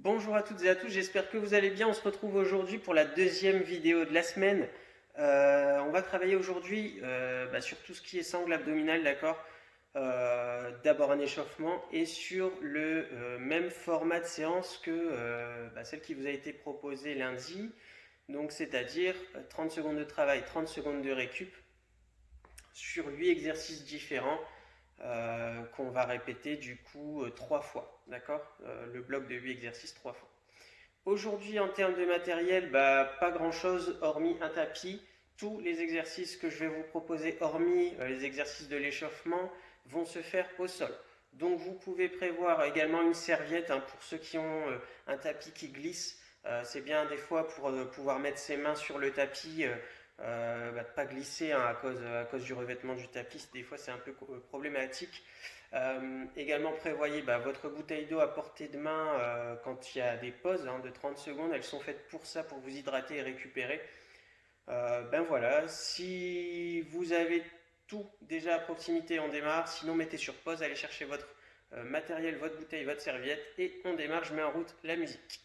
Bonjour à toutes et à tous, j'espère que vous allez bien. On se retrouve aujourd'hui pour la deuxième vidéo de la semaine. On va travailler aujourd'hui sur tout ce qui est sangle abdominale, d'accord. D'abord un échauffement et sur le même format de séance que celle qui vous a été proposée lundi. Donc c'est-à-dire 30 secondes de travail, 30 secondes de récup sur 8 exercices différents qu'on va répéter du coup 3 fois, d'accord. Le bloc de 8 exercices 3 fois. Aujourd'hui, en termes de matériel, pas grand-chose hormis un tapis. Tous les exercices que je vais vous proposer, hormis les exercices de l'échauffement, vont se faire au sol. Donc vous pouvez prévoir également une serviette pour ceux qui ont un tapis qui glisse. C'est bien des fois pour pouvoir mettre ses mains sur le tapis, pas glisser à cause du revêtement du tapis. Des fois c'est un peu problématique. Également prévoyez votre bouteille d'eau à portée de main quand il y a des pauses de 30 secondes. Elles sont faites pour ça, pour vous hydrater et récupérer. Voilà, si vous avez tout déjà à proximité, on démarre. Sinon, mettez sur pause, allez chercher votre matériel, votre bouteille, votre serviette et on démarre. Je mets en route la musique.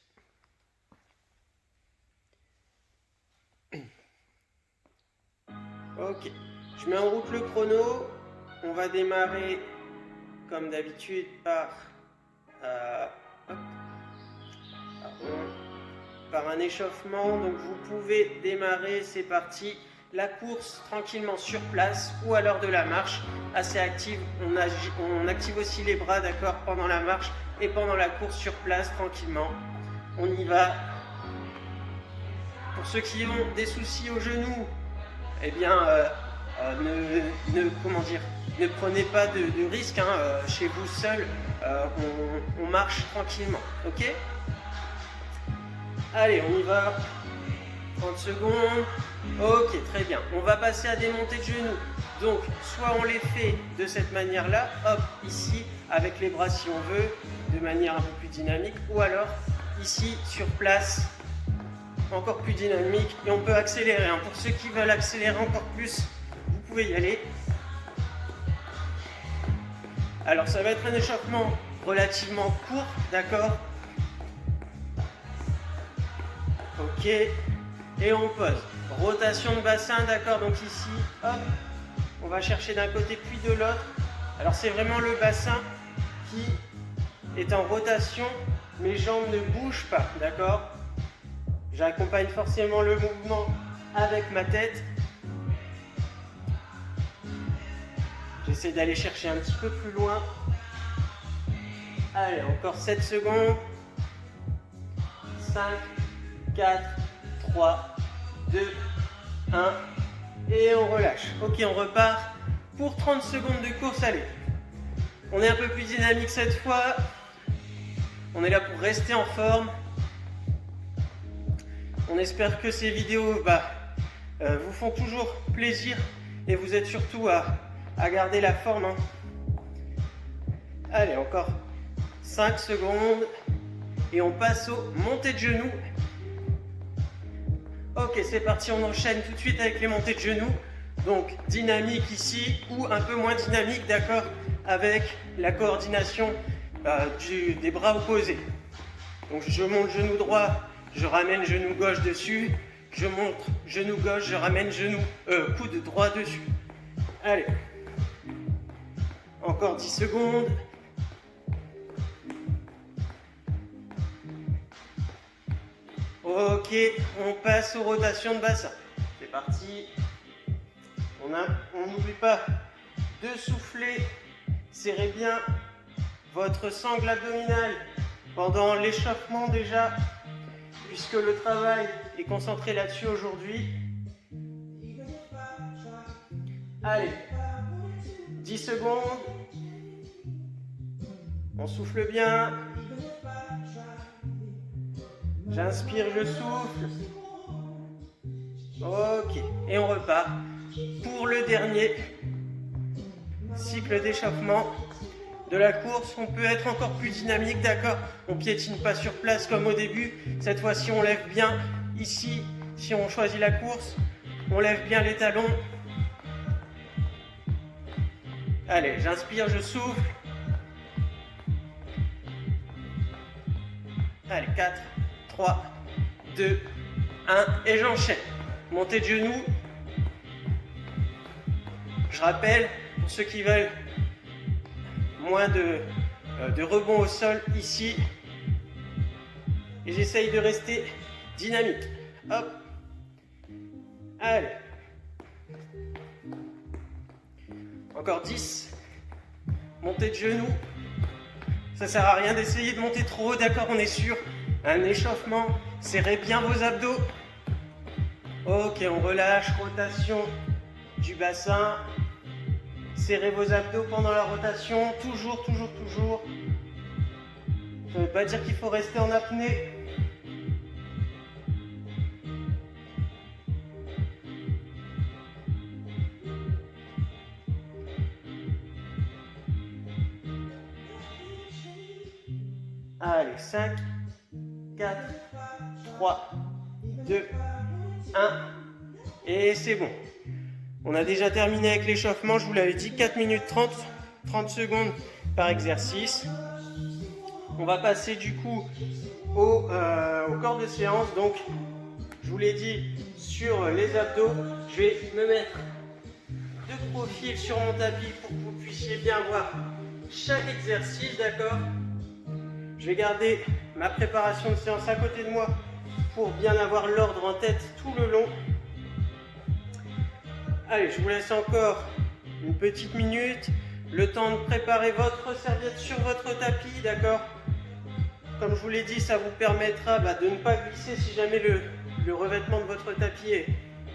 Ok, je mets en route le chrono. On va démarrer comme d'habitude par un échauffement. Donc vous pouvez démarrer, c'est parti. La course tranquillement sur place ou à l'heure de la marche, assez active. On active aussi les bras, d'accord, pendant la marche et pendant la course sur place tranquillement. On y va. Pour ceux qui ont des soucis aux genoux, eh bien, ne prenez pas de risques chez vous seul. On marche tranquillement, ok? Allez, on y va. 30 secondes. Ok, très bien. On va passer à des montées de genoux. Donc, soit on les fait de cette manière-là, hop, ici, avec les bras si on veut, de manière un peu plus dynamique, ou alors ici, sur place, encore plus dynamique. Et on peut accélérer. Pour ceux qui veulent accélérer encore plus, vous pouvez y aller. Alors, ça va être un échauffement relativement court, d'accord? Ok, et on pose. Rotation de bassin, d'accord, donc ici, hop, on va chercher d'un côté puis de l'autre. Alors c'est vraiment le bassin qui est en rotation, mes jambes ne bougent pas, d'accord. J'accompagne forcément le mouvement avec ma tête. J'essaie d'aller chercher un petit peu plus loin. Allez, encore 7 secondes. 5, 4, 3, 2, 1 et on relâche. Ok, on repart pour 30 secondes de course. Allez, on est un peu plus dynamique cette fois. On est là pour rester en forme. On espère que ces vidéos vous font toujours plaisir et vous êtes surtout à garder la forme. Allez, encore 5 secondes et on passe aux montées de genoux. Ok, c'est parti, on enchaîne tout de suite avec les montées de genoux. Donc dynamique ici ou un peu moins dynamique, d'accord, avec la coordination des bras opposés. Donc je monte genou droit, je ramène genou gauche dessus, je monte genou gauche, je ramène coude droit dessus. Allez, encore 10 secondes. Ok, on passe aux rotations de bassin. C'est parti. On n'oublie pas de souffler. Serrez bien votre sangle abdominale pendant l'échauffement déjà, puisque le travail est concentré là-dessus aujourd'hui. Allez, 10 secondes. On souffle bien. J'inspire, je souffle. Ok, et on repart pour le dernier cycle d'échauffement de la course. On peut être encore plus dynamique, d'accord. On piétine pas sur place comme au début. Cette fois-ci, on lève bien. Ici, si on choisit la course, on lève bien les talons. Allez, j'inspire, je souffle. Allez, 4, 3, 2, 1, et j'enchaîne. Montée de genoux. Je rappelle, pour ceux qui veulent moins de rebond au sol ici, et j'essaye de rester dynamique. Hop. Allez. Encore 10. Montée de genoux. Ça sert à rien d'essayer de monter trop haut, d'accord, on est sur un échauffement. Serrez bien vos abdos. Ok, on relâche, rotation du bassin. Serrez vos abdos pendant la rotation, toujours, toujours, toujours. Ça ne veut pas dire qu'il faut rester en apnée. Allez, 5, 4, 3, 2, 1. Et c'est bon. On a déjà terminé avec l'échauffement. Je vous l'avais dit, 4 minutes 30 secondes par exercice. On va passer du coup au corps de séance. Donc, je vous l'ai dit, sur les abdos, je vais me mettre de profil sur mon tapis pour que vous puissiez bien voir chaque exercice, d'accord ? Je vais garder ma préparation de séance à côté de moi pour bien avoir l'ordre en tête tout le long. Allez, je vous laisse encore une petite minute, le temps de préparer votre serviette sur votre tapis, d'accord ? Comme je vous l'ai dit, ça vous permettra de ne pas glisser si jamais le revêtement de votre tapis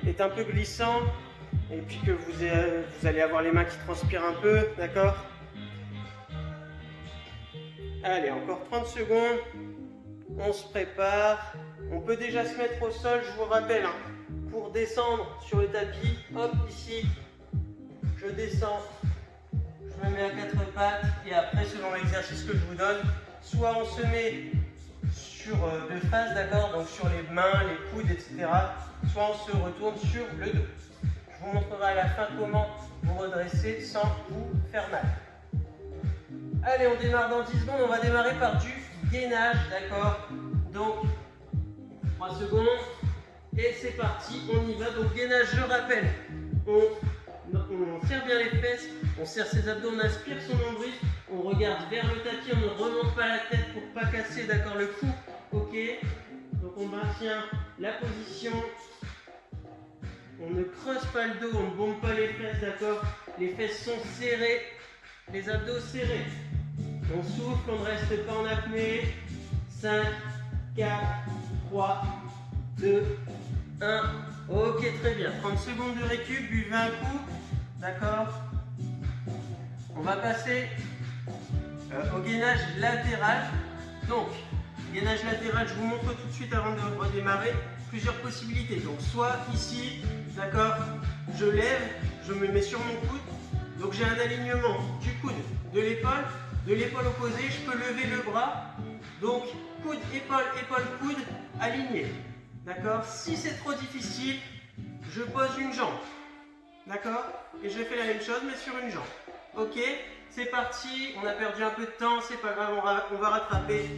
est un peu glissant et puis que vous allez avoir les mains qui transpirent un peu, d'accord ? Allez, encore 30 secondes, on se prépare, on peut déjà se mettre au sol, je vous rappelle, pour descendre sur le tapis, hop, ici, je descends, je me mets à 4 pattes et après, selon l'exercice que je vous donne, soit on se met sur deux faces, d'accord, donc sur les mains, les coudes, etc., soit on se retourne sur le dos. Je vous montrerai à la fin comment vous redresser sans vous faire mal. Allez, on démarre dans 10 secondes. On va démarrer par du gainage, d'accord? Donc, 3 secondes. Et c'est parti, on y va. Donc, gainage, je rappelle. On serre bien les fesses, on serre ses abdos, on aspire son nombril. On regarde vers le tapis, on ne remonte pas la tête pour ne pas casser, d'accord, le cou. Ok? Donc, on maintient la position. On ne creuse pas le dos, on ne bombe pas les fesses, d'accord? Les fesses sont serrées, les abdos serrés. On souffle, on ne reste pas en apnée. 5, 4, 3, 2, 1. Ok, très bien. 30 secondes de récup, buvez un coup. D'accord? On va passer au gainage latéral. Donc, gainage latéral, je vous montre tout de suite avant de redémarrer plusieurs possibilités. Donc, soit ici, d'accord, je lève, je me mets sur mon coude. Donc, j'ai un alignement du coude, de l'épaule opposée. Je peux lever le bras. Donc, coude, épaule, épaule, coude, aligné. D'accord? Si c'est trop difficile, je pose une jambe. D'accord? Et je fais la même chose, mais sur une jambe. Ok? C'est parti. On a perdu un peu de temps. C'est pas grave, on va rattraper.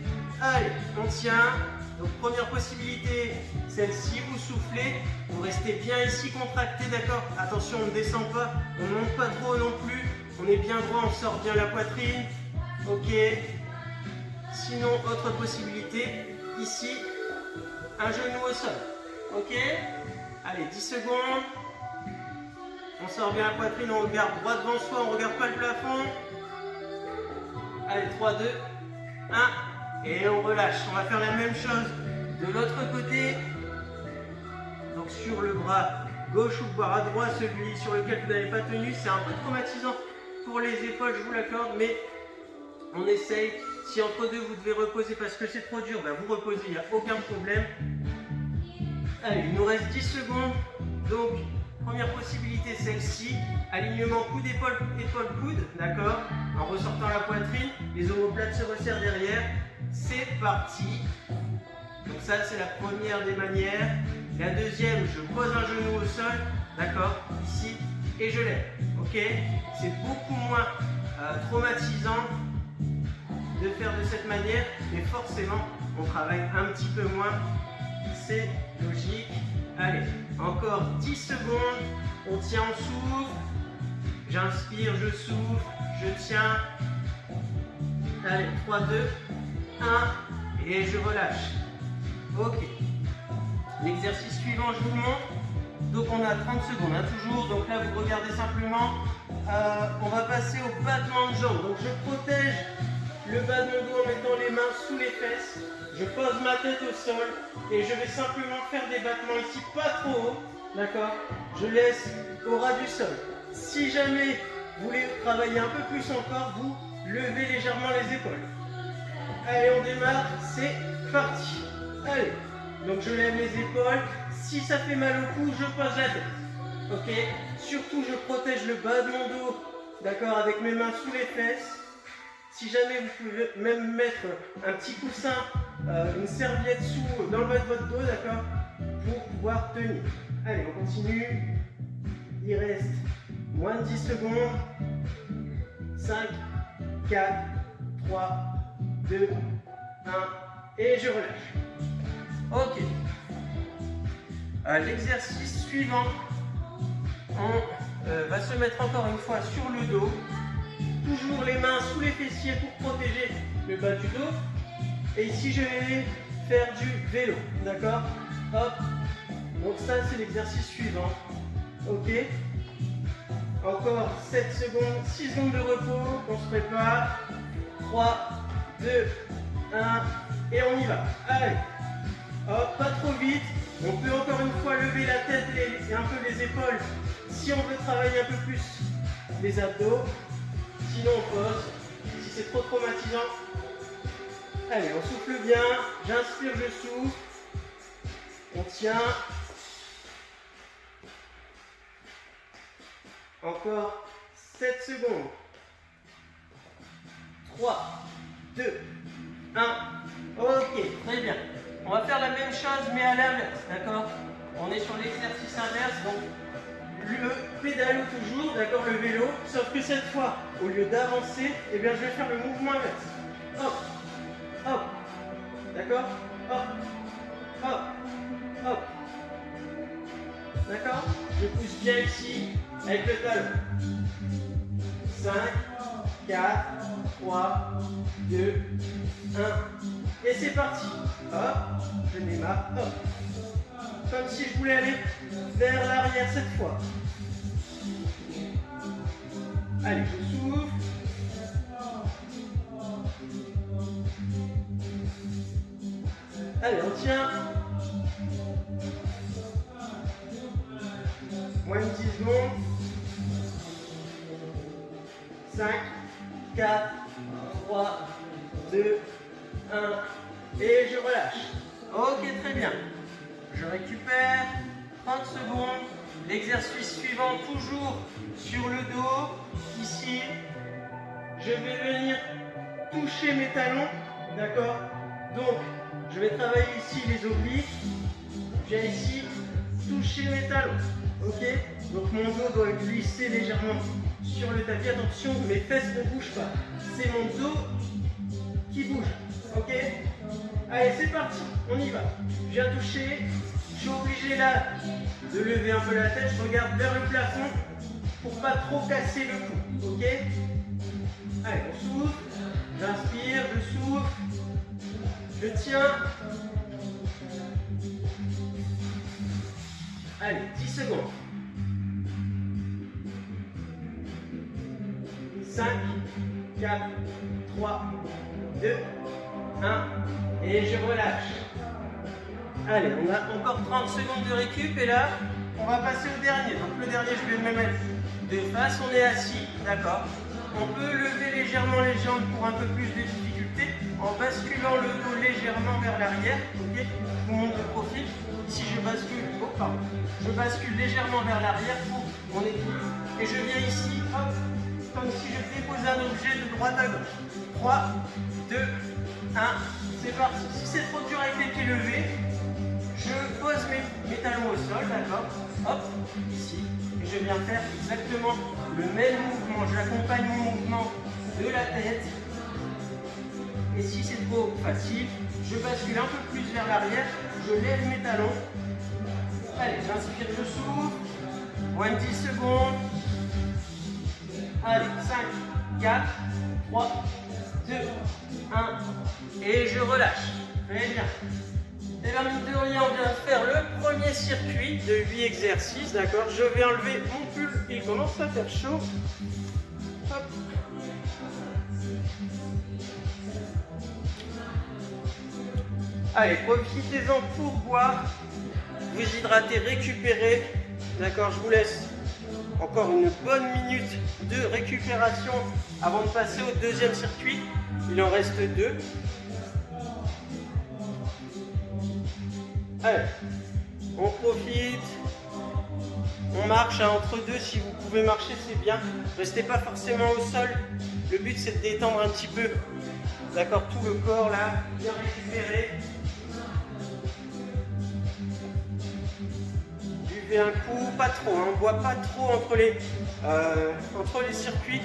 Allez, on tient. Donc, première possibilité, celle-ci, vous soufflez. Vous restez bien ici contracté, d'accord? Attention, on ne descend pas. On ne monte pas trop non plus. On est bien droit, on sort bien la poitrine. Ok? Sinon, autre possibilité, ici, un genou au sol. Ok? Allez, 10 secondes. On sort bien la poitrine, on regarde droit devant soi, on ne regarde pas le plafond. Allez, 3, 2, 1. Et on relâche. On va faire la même chose de l'autre côté. Donc sur le bras gauche ou le bras droit, celui sur lequel vous n'avez pas tenu, c'est un peu traumatisant pour les épaules, je vous l'accorde, mais on essaye. Si entre deux vous devez reposer parce que c'est trop dur, vous reposez, il n'y a aucun problème. Allez, il nous reste 10 secondes. Donc, première possibilité, celle-ci. Alignement coude-épaule, épaule-coude, d'accord? En ressortant la poitrine, les omoplates se resserrent derrière. C'est parti. Donc ça, c'est la première des manières. La deuxième, je pose un genou au sol, d'accord? Ici, et je lève, ok? C'est beaucoup moins traumatisant de faire de cette manière, mais forcément, on travaille un petit peu moins. C'est logique. Allez, encore 10 secondes. On tient, on souffle. J'inspire, je souffle, je tiens. Allez, 3, 2, 1. Et je relâche. Ok. L'exercice suivant, je vous le montre. Donc on a 30 secondes, hein, toujours. Donc là, vous regardez simplement. On va passer au battement de jambes. Donc je protège le bas de mon dos en mettant les mains sous les fesses. Je pose ma tête au sol et je vais simplement faire des battements ici, pas trop haut. D'accord? Je laisse au ras du sol. Si jamais vous voulez travailler un peu plus encore, vous levez légèrement les épaules. Allez, on démarre. C'est parti. Allez. Donc je lève les épaules. Si ça fait mal au cou, je pose la tête. Ok? Surtout, je protège le bas de mon dos, d'accord, avec mes mains sous les fesses. Si jamais vous pouvez même mettre un petit coussin, une serviette dans le bas de votre dos, d'accord, pour pouvoir tenir. Allez, on continue. Il reste moins de 10 secondes. 5, 4, 3, 2, 1. Et je relâche. Ok. L'exercice suivant, on va se mettre encore une fois sur le dos. Toujours les mains sous les fessiers pour protéger le bas du dos. Et ici, je vais faire du vélo. D'accord? Hop. Donc ça, c'est l'exercice suivant. Ok. Encore 7 secondes, 6 secondes de repos. On se prépare. 3, 2, 1. Et on y va. Allez. Hop, pas trop vite. On peut encore une fois lever la tête et un peu les épaules si on veut travailler un peu plus les abdos. Sinon on pose. Si c'est trop traumatisant. Allez, on souffle bien. J'inspire, je souffle. On tient. Encore 7 secondes. 3, 2, 1. Ok, très bien. On va faire la même chose mais à l'inverse, d'accord? On est sur l'exercice inverse, donc le pédalo toujours, d'accord, le vélo, sauf que cette fois, au lieu d'avancer, eh bien je vais faire le mouvement inverse. Hop, hop, d'accord? Hop, hop, hop. D'accord? Je pousse bien ici avec le talon. 5, 4, 3, 2, 1. Et c'est parti. Hop, je démarre. Hop. Comme si je voulais aller vers l'arrière cette fois. Allez, je souffle. Allez, on tient. Moins de 10 secondes. 5, 4, 3, 2, 1. Et je relâche. Ok, très bien. Je récupère. 30 secondes. L'exercice suivant, toujours sur le dos. Ici, je vais venir toucher mes talons. D'accord? Donc, je vais travailler ici les obliques. Je viens ici toucher mes talons. Ok? Donc, mon dos doit glisser légèrement sur le tapis. Attention, mes fesses ne bougent pas. C'est mon dos qui bouge. Ok? Allez, c'est parti. On y va. Je viens toucher. Je suis obligé là de lever un peu la tête. Je regarde vers le plafond pour pas trop casser le cou. Ok? Allez, on souffle. J'inspire, je souffle. Je tiens. Allez, 10 secondes. 5, 4, 3, 2, 1. Et je relâche. Allez, on a encore 30 secondes de récup et là, on va passer au dernier. Donc le dernier, je vais me mettre de face, on est assis, d'accord. On peut lever légèrement les jambes pour un peu plus de difficulté en basculant le dos légèrement vers l'arrière. Ok, je vous montre le profil. Ici, je bascule légèrement vers l'arrière pour mon équilibre. Et je viens ici, hop, comme si je déposais un objet de droite à gauche. 3, 2, 1, c'est parti. Si c'est trop dur avec les pieds levés, je pose mes talons au sol, d'accord? Hop, ici. Et je viens faire exactement le même mouvement. J'accompagne mon mouvement de la tête Et si c'est trop facile, je bascule un peu plus vers l'arrière, je lève mes talons. Allez, j'inspire, je souffle. Moins de 10 secondes. Allez, 5, 4, 3, 2, 1. Et je relâche. Très bien. Et là, mine de rien, on vient de faire le premier circuit de 8 exercices. D'accord? Je vais enlever mon pull. Il commence à faire chaud. Hop. Allez, profitez-en pour boire, vous hydrater, récupérer. D'accord, je vous laisse encore une bonne minute de récupération avant de passer au deuxième circuit. Il en reste 2. Allez, on profite. On marche entre deux, si vous pouvez marcher, c'est bien. Restez pas forcément au sol. Le but, c'est de détendre un petit peu. D'accord, tout le corps là, bien récupéré. Buvez un coup, pas trop, hein, on ne boit pas trop entre les circuits.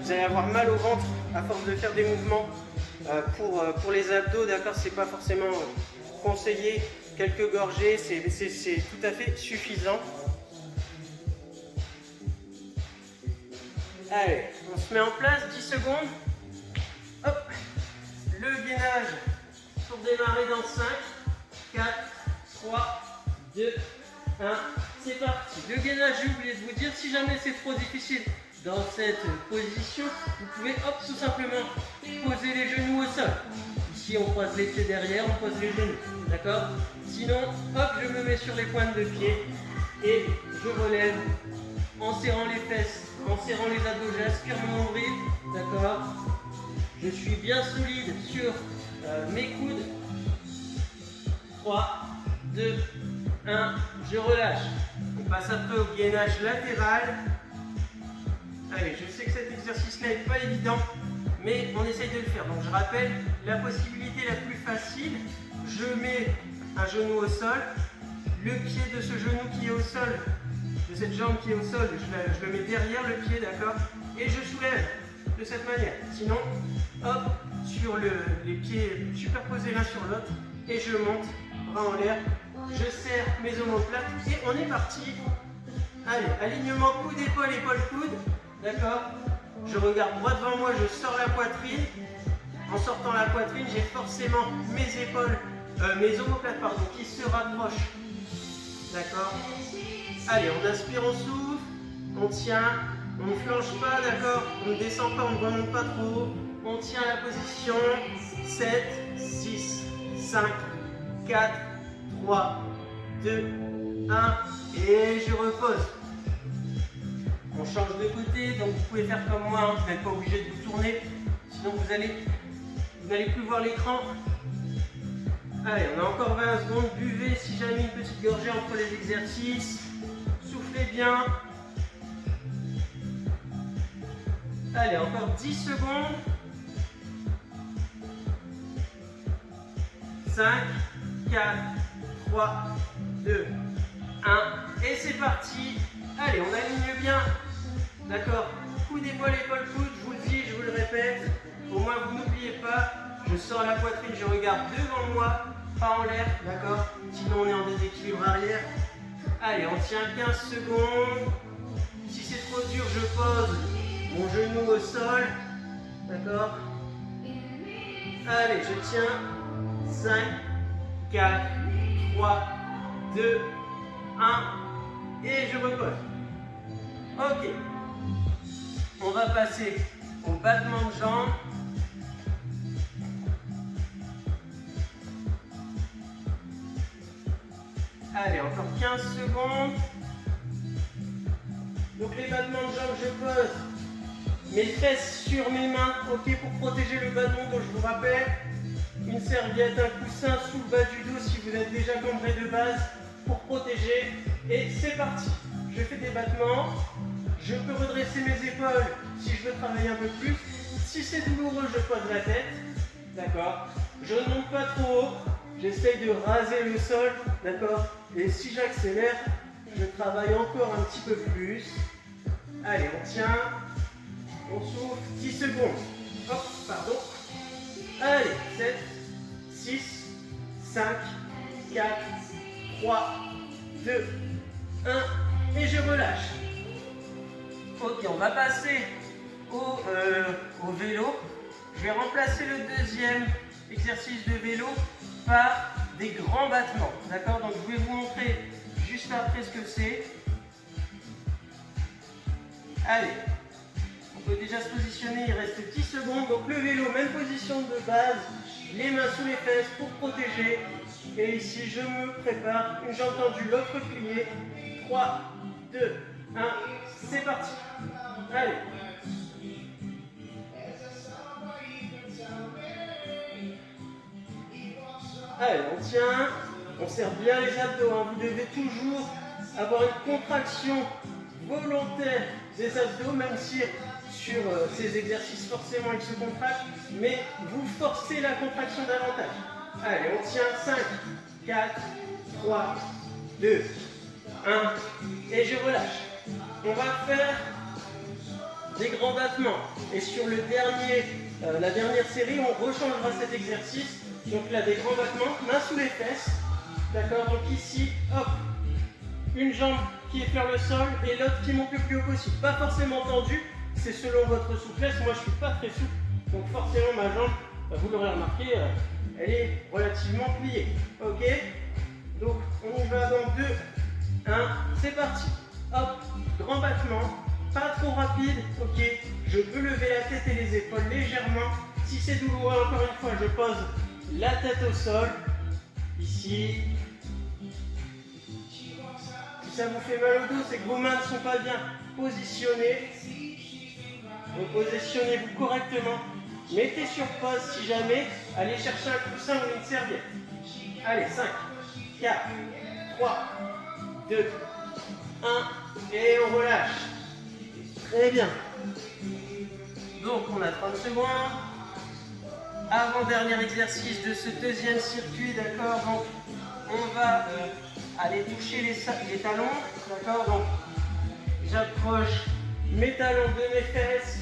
Vous allez avoir mal au ventre à force de faire des mouvements pour les abdos, d'accord, c'est pas forcément conseillé. Quelques gorgées, c'est tout à fait suffisant. Allez, on se met en place, 10 secondes. Hop, le gainage pour démarrer dans 5, 4, 3, 2, 1, c'est parti. Le gainage, j'ai oublié de vous dire, si jamais c'est trop difficile dans cette position, vous pouvez tout simplement poser les genoux au sol. Ici, on croise les pieds derrière, on pose les genoux, d'accord? Sinon, hop, je me mets sur les pointes de pied et je relève en serrant les fesses, en serrant les abdos, j'aspire mon nombril, d'accord? Je suis bien solide sur mes coudes. 3, 2, 1, je relâche. On passe après au gainage latéral. Allez, je sais que cet exercice-là n'est pas évident, mais on essaye de le faire. Donc je rappelle, la possibilité la plus facile, je mets un genou au sol, le pied de ce genou qui est au sol, de cette jambe qui est au sol, je le mets derrière le pied, d'accord? Et je soulève de cette manière. Sinon, hop, sur les pieds superposés l'un sur l'autre, et je monte, bras en l'air, je serre mes omoplates, et on est parti. Allez, alignement coude, épaule, épaule, coude, d'accord? Je regarde droit devant moi, je sors la poitrine. En sortant la poitrine, j'ai forcément mes épaules, mes omoplates, pardon, qui se rapprochent. D'accord? Allez, on inspire, on souffle, on tient, on ne flanche pas, d'accord? On ne descend pas, on ne remonte pas trop haut. On tient la position. 7, 6, 5, 4, 3, 2, 1. Et je repose. On change de côté, donc vous pouvez faire comme moi, hein, vous n'êtes pas obligé de vous tourner, sinon vous n'allez plus voir l'écran. Allez, on a encore 20 secondes, buvez si jamais une petite gorgée entre les exercices, soufflez bien. Allez, encore 10 secondes. 5, 4, 3, 2, 1, et c'est parti. Allez, on aligne bien. D'accord, coup d'épaule, épaule, coude, je vous le dis, je vous le répète. Au moins, vous n'oubliez pas, je sors la poitrine, je regarde devant moi, pas en l'air, d'accord? Sinon, on est en déséquilibre arrière. Allez, on tient 15 secondes. Si c'est trop dur, je pose mon genou au sol, d'accord? Allez, je tiens. 5, 4, 3, 2, 1, et je repose. Ok. On va passer au battement de jambes. Allez, encore 15 secondes. Donc les battements de jambes, je pose mes fesses sur mes mains, ok, pour protéger le bâton, donc je vous rappelle, une serviette, un coussin sous le bas du dos si vous êtes déjà cambré de base, pour protéger. Et c'est parti. Je fais des battements. Je peux redresser mes épaules si je veux travailler un peu plus. Si c'est douloureux, je pose la tête. D'accord? Je ne monte pas trop haut. J'essaye de raser le sol. D'accord? Et si j'accélère, je travaille encore un petit peu plus. Allez, on tient. On souffle. 10 secondes. Hop, pardon. Allez, 7, 6, 5, 4, 3, 2, 1, et je relâche. Ok, on va passer au vélo. Je vais remplacer le deuxième exercice de vélo par des grands battements. D'accord? Donc je vais vous montrer juste après ce que c'est. Allez, on peut déjà se positionner, il reste 10 secondes. Donc le vélo, même position de base, les mains sous les fesses pour protéger. Et ici, je me prépare, une jambe tendue, l'autre pliée. 3, 2, 1, c'est parti. Allez. Allez, on tient, on serre bien les abdos. Hein. Vous devez toujours avoir une contraction volontaire des abdos, même si sur ces exercices, forcément, ils se contractent, mais vous forcez la contraction davantage. Allez, on tient 5, 4, 3, 2, 1, et je relâche. On va faire des grands battements. Et sur le la dernière série, on rechangera cet exercice. Donc là, des grands battements, mains sous les fesses. D'accord? Donc ici, hop, une jambe qui effleure le sol et l'autre qui monte le plus haut possible. Pas forcément tendue, c'est selon votre souplesse. Moi, je ne suis pas très souple. Donc forcément, ma jambe, vous l'aurez remarqué, elle est relativement pliée. Ok? Donc, on y va dans 2, 1, c'est parti. Hop, grand battement, pas trop rapide. Ok, je peux lever la tête et les épaules légèrement. Si c'est douloureux, encore une fois, je pose la tête au sol, ici. Si ça vous fait mal au dos, c'est que vos mains ne sont pas bien positionnées. Repositionnez-vous correctement. Mettez sur pause si jamais. Allez chercher un coussin ou une serviette. Allez, 5, 4, 3, 2, 1, et on relâche. Très bien. Donc, on a 30 secondes. Avant-dernier exercice de ce deuxième circuit, d'accord? Donc, on va aller toucher les talons, d'accord? Donc, j'approche mes talons de mes fesses,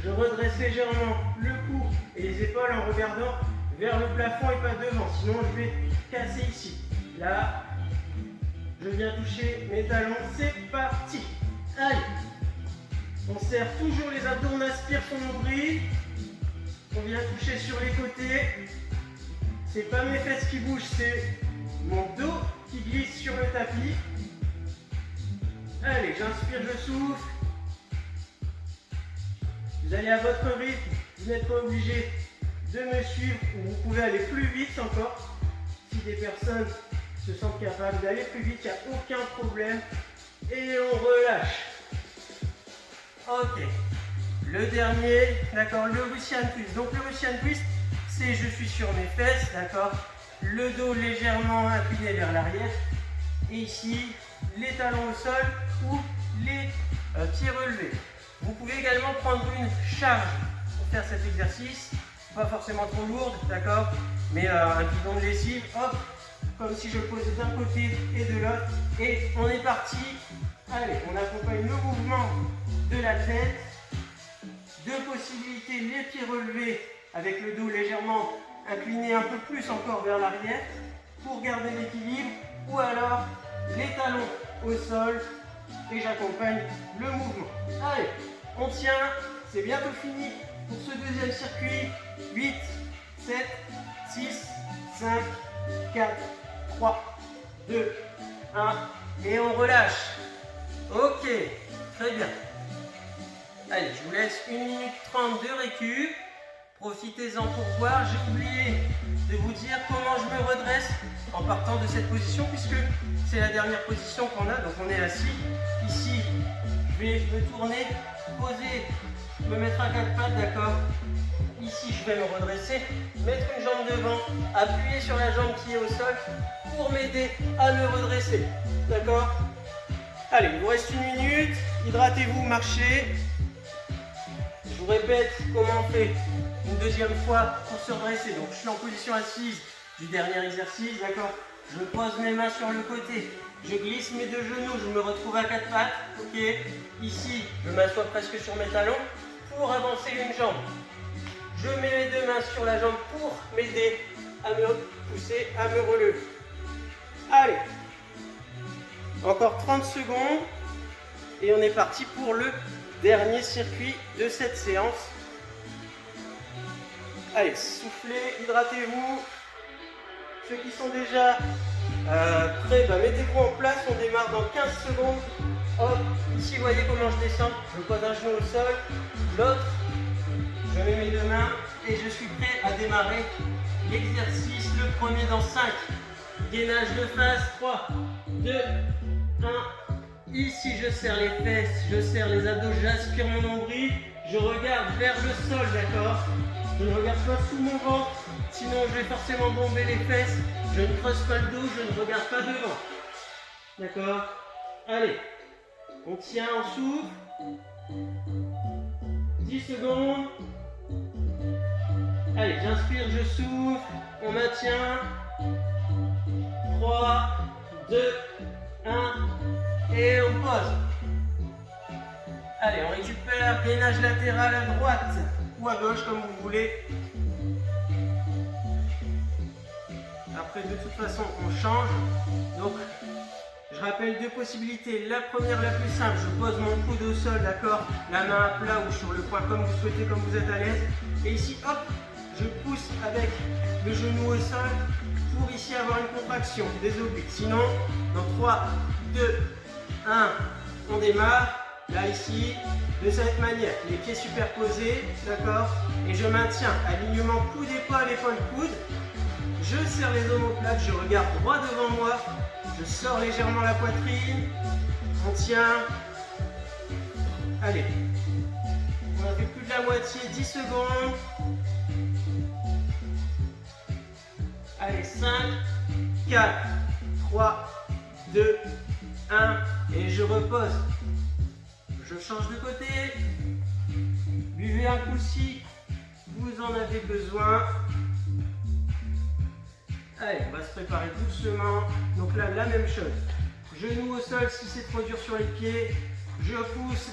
je redresse légèrement le cou et les épaules en regardant vers le plafond et pas devant, sinon je vais casser ici. Là, je viens toucher mes talons, c'est parti. Allez, on serre toujours les abdos, on aspire son nombril. On vient toucher sur les côtés. C'est pas mes fesses qui bougent, c'est mon dos qui glisse sur le tapis. Allez, j'inspire, je souffle. Vous allez à votre rythme, vous n'êtes pas obligé de me suivre, ou vous pouvez aller plus vite encore. Si des personnes se sentent capables d'aller plus vite, il n'y a aucun problème. Et on relâche. Ok. Le dernier, d'accord, le Russian Twist. Donc le Russian Twist, c'est je suis sur mes fesses, d'accord, le dos légèrement incliné vers l'arrière, et ici, les talons au sol ou les pieds relevés. Vous pouvez également prendre une charge pour faire cet exercice, pas forcément trop lourde, d'accord, mais un bidon de lessive, hop, comme si je le posais d'un côté et de l'autre, et on est parti. Allez, on accompagne le mouvement de la tête. Deux possibilités, les pieds relevés avec le dos légèrement incliné un peu plus encore vers l'arrière pour garder l'équilibre, ou alors les talons au sol et j'accompagne le mouvement. Allez, on tient, c'est bientôt fini pour ce deuxième circuit. 8, 7, 6, 5, 4, 3, 2, 1 et on relâche. Ok, très bien. Allez, je vous laisse 1 minute 30 de récup. Profitez-en pour voir. J'ai oublié de vous dire comment je me redresse en partant de cette position, puisque c'est la dernière position qu'on a. Donc on est assis. Ici, je vais me tourner, poser, me mettre à 4 pattes, d'accord? Ici, je vais me redresser, mettre une jambe devant, appuyer sur la jambe qui est au sol pour m'aider à me redresser. D'accord? Allez, il vous reste 1 minute. Hydratez-vous, marchez. Je vous répète comment on fait une deuxième fois pour se redresser. Donc je suis en position assise du dernier exercice, d'accord? Je pose mes mains sur le côté, je glisse mes deux genoux, je me retrouve à 4 pattes, ok? Ici, je m'assois presque sur mes talons pour avancer une jambe. Je mets mes deux mains sur la jambe pour m'aider à me pousser, à me relever. Allez, encore 30 secondes et on est parti pour le dernier circuit de cette séance. Allez, soufflez, hydratez-vous. Ceux qui sont déjà prêts, mettez-vous en place. On démarre dans 15 secondes. Hop, ici, vous voyez comment je descends. Je pose un genou au sol, l'autre, je mets mes deux mains et je suis prêt à démarrer l'exercice. Le premier dans 5. Gainage de face. 3, 2, 1. Ici, je serre les fesses, je serre les abdos, j'aspire mon nombril. Je regarde vers le sol, d'accord? Je ne regarde pas sous mon ventre, sinon je vais forcément bomber les fesses. Je ne creuse pas le dos, je ne regarde pas devant. D'accord? Allez, on tient, on souffle. 10 secondes. Allez, j'inspire, je souffle. On maintient. 3, 2, 1. Et on pose. Allez, on récupère. Gainage latéral à droite ou à gauche, comme vous voulez. Après, de toute façon, on change. Donc, je rappelle deux possibilités. La première, la plus simple, je pose mon coude au sol, d'accord? La main à plat ou sur le coin, comme vous souhaitez, comme vous êtes à l'aise. Et ici, hop, je pousse avec le genou au sol pour ici avoir une contraction des obliques. Sinon, dans 3, 2, 1, on démarre. Là, ici, de cette manière, les pieds superposés, d'accord? Et je maintiens alignement coude-épaule, épaule-coude. Je serre les omoplates, je regarde droit devant moi. Je sors légèrement la poitrine. On tient. Allez. On a fait plus de la moitié, 10 secondes. Allez, 5, 4, 3, 2, 1. Et je repose. Je change de côté. Buvez un coup si vous en avez besoin. Allez, on va se préparer doucement. Donc là, la même chose. Genou au sol si c'est trop dur sur les pieds. Je pousse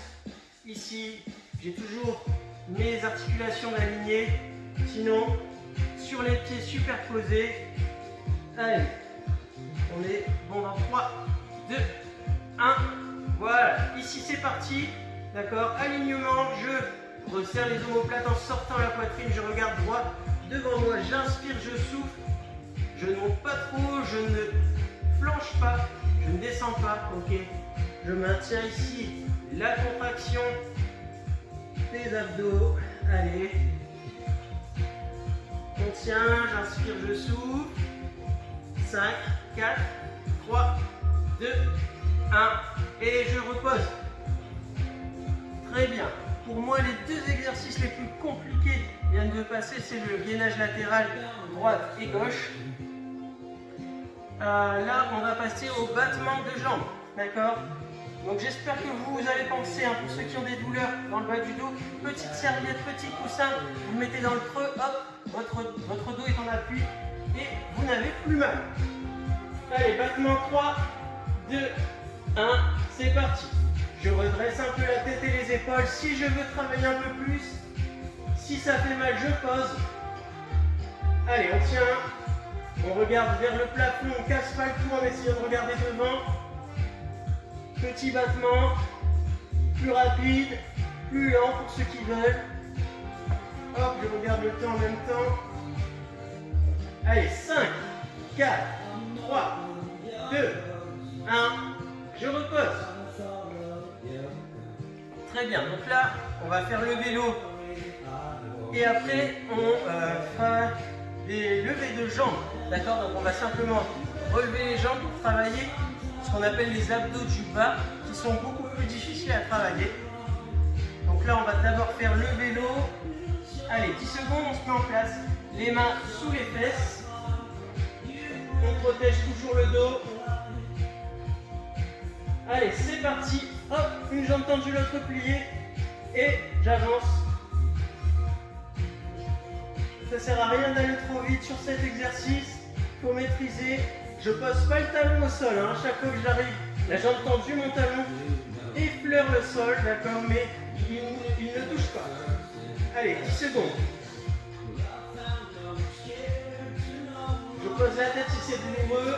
ici. J'ai toujours mes articulations alignées. Sinon, sur les pieds superposés. Allez, on est bon dans 3, 2, 1. Voilà, ici c'est parti. D'accord, alignement. Je resserre les omoplates en sortant la poitrine. Je regarde droit devant moi. J'inspire, je souffle. Je ne monte pas trop, je ne flanche pas, je ne descends pas, ok? Je maintiens ici la contraction des abdos. Allez. On tient, j'inspire, je souffle. 5, 4, 3, 2, 1. Et je repose. Très bien. Pour moi, les deux exercices les plus compliqués viennent de passer, c'est le gainage latéral droite et gauche. Là, on va passer au battement de jambes, d'accord? Donc j'espère que vous avez pensé, hein, pour ceux qui ont des douleurs dans le bas du dos, petite serviette, petit coussin, vous le mettez dans le creux, hop, votre dos est en appui et vous n'avez plus mal. Allez, battement 3, 2, 1, c'est parti. Je redresse un peu la tête et les épaules. Si je veux travailler un peu plus, si ça fait mal, je pose. Allez, on tient. On regarde vers le plafond, on ne casse pas le cou en essayant de regarder devant. Petit battement, plus rapide, plus lent pour ceux qui veulent. Hop, je regarde le temps en même temps. Allez, 5, 4, 3, 2, 1. Je repose. Très bien, donc là, on va faire le vélo. Et après, on fera des levées de jambes. D'accord? Donc on va simplement relever les jambes pour travailler ce qu'on appelle les abdos du bas, qui sont beaucoup plus difficiles à travailler. Donc là, on va d'abord faire le vélo. Allez, 10 secondes, on se met en place. Les mains sous les fesses. On protège toujours le dos. Allez, c'est parti. Hop, une jambe tendue, l'autre pliée. Et j'avance. Ça ne sert à rien d'aller trop vite sur cet exercice. Il faut maîtriser. Je pose pas le talon au sol. Hein. Chaque fois que j'arrive, la jambe tendue, mon talon effleure le sol, d'accord, mais il ne touche pas. Allez, 10 secondes. repose la tête si c'est douloureux.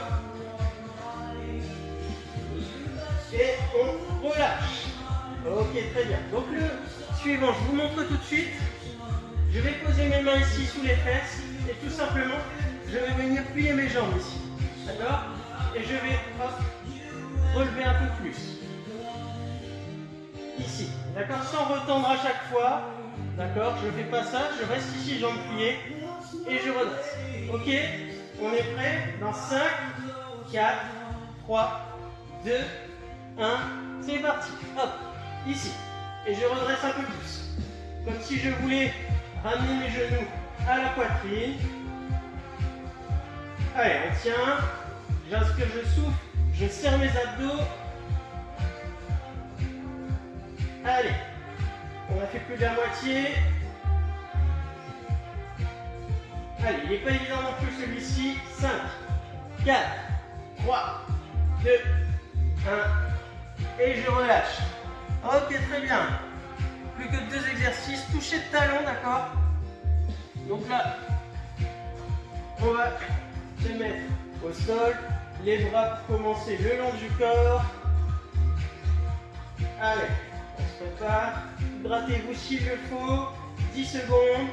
Et on relâche. Ok, très bien. Donc le suivant, je vous montre tout de suite. Je vais poser mes mains ici sous les fesses et tout simplement, je vais venir plier mes jambes ici. D'accord? Et je vais relever un peu plus. Ici. D'accord? Sans retendre à chaque fois. D'accord? Je ne fais pas ça. Je reste ici, jambes pliées. Et je redresse. Ok? On est prêt? Dans 5, 4, 3, 2, 1. C'est parti. Hop. Ici. Et je redresse un peu plus. Comme si je voulais ramener mes genoux à la poitrine. Allez, on tient. J'inspire, je souffle. Je serre mes abdos. Allez. On a fait plus de la moitié. Allez, il n'est pas évident non plus celui-ci. 5, 4, 3, 2, 1. Et je relâche. Ok, très bien. Plus que 2 exercices. Toucher de talon, d'accord? Donc là, on va se mettre au sol. Les bras pour commencer le long du corps. Allez, on se prépare. Hydratez-vous s'il le faut. 10 secondes.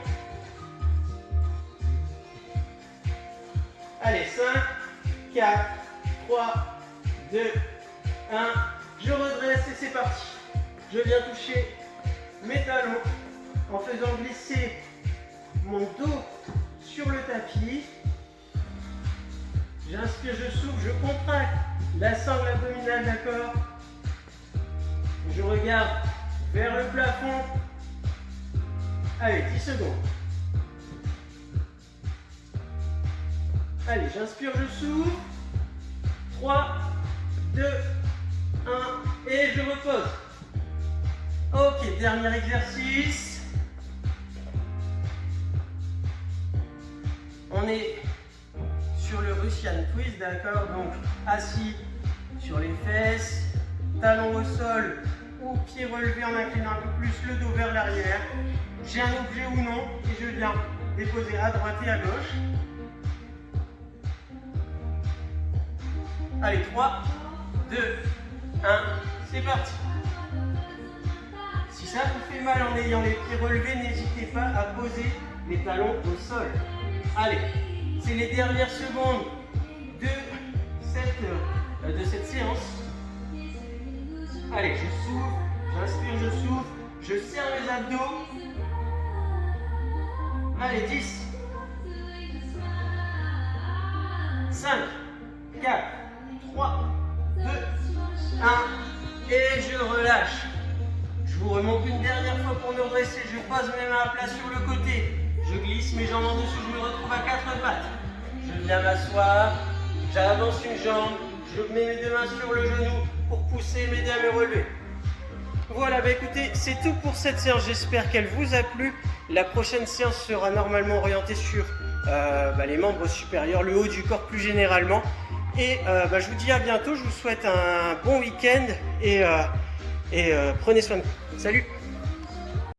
Allez, 5, 4, 3, 2, 1. Je redresse et c'est parti. Je viens toucher mes talons en faisant glisser mon dos sur le tapis. J'inspire, je souffle, je contracte la sangle abdominale, d'accord? Je regarde vers le plafond. Allez, 10 secondes. Allez, j'inspire, je souffle. 3, 2, 1 et je repose. Ok, dernier exercice. On est sur le Russian twist, d'accord? Donc assis sur les fesses, talons au sol ou pieds relevés en inclinant un peu plus le dos vers l'arrière. J'ai un objet ou non et je viens déposer à droite et à gauche. Allez, 3, 2, 1, c'est parti. Si ça vous fait mal en ayant les pieds relevés, n'hésitez pas à poser les talons au sol. Allez, c'est les dernières secondes de cette séance. Allez, je souffle, j'inspire, je souffle, je serre mes abdos. Allez, 10, 5, 4, 3, 2, 1 et je relâche. Je vous remonte une dernière fois pour me redresser. Je pose mes mains à plat sur le côté. Je glisse mes jambes en dessous. Je me retrouve à 4 pattes. Je viens m'asseoir. J'avance une jambe. Je mets mes 2 mains sur le genou pour pousser, m'aider à me relever. Voilà, bah écoutez, c'est tout pour cette séance. J'espère qu'elle vous a plu. La prochaine séance sera normalement orientée sur les membres supérieurs, le haut du corps plus généralement. Et je vous dis à bientôt. Je vous souhaite un bon week-end et prenez soin de vous. Salut!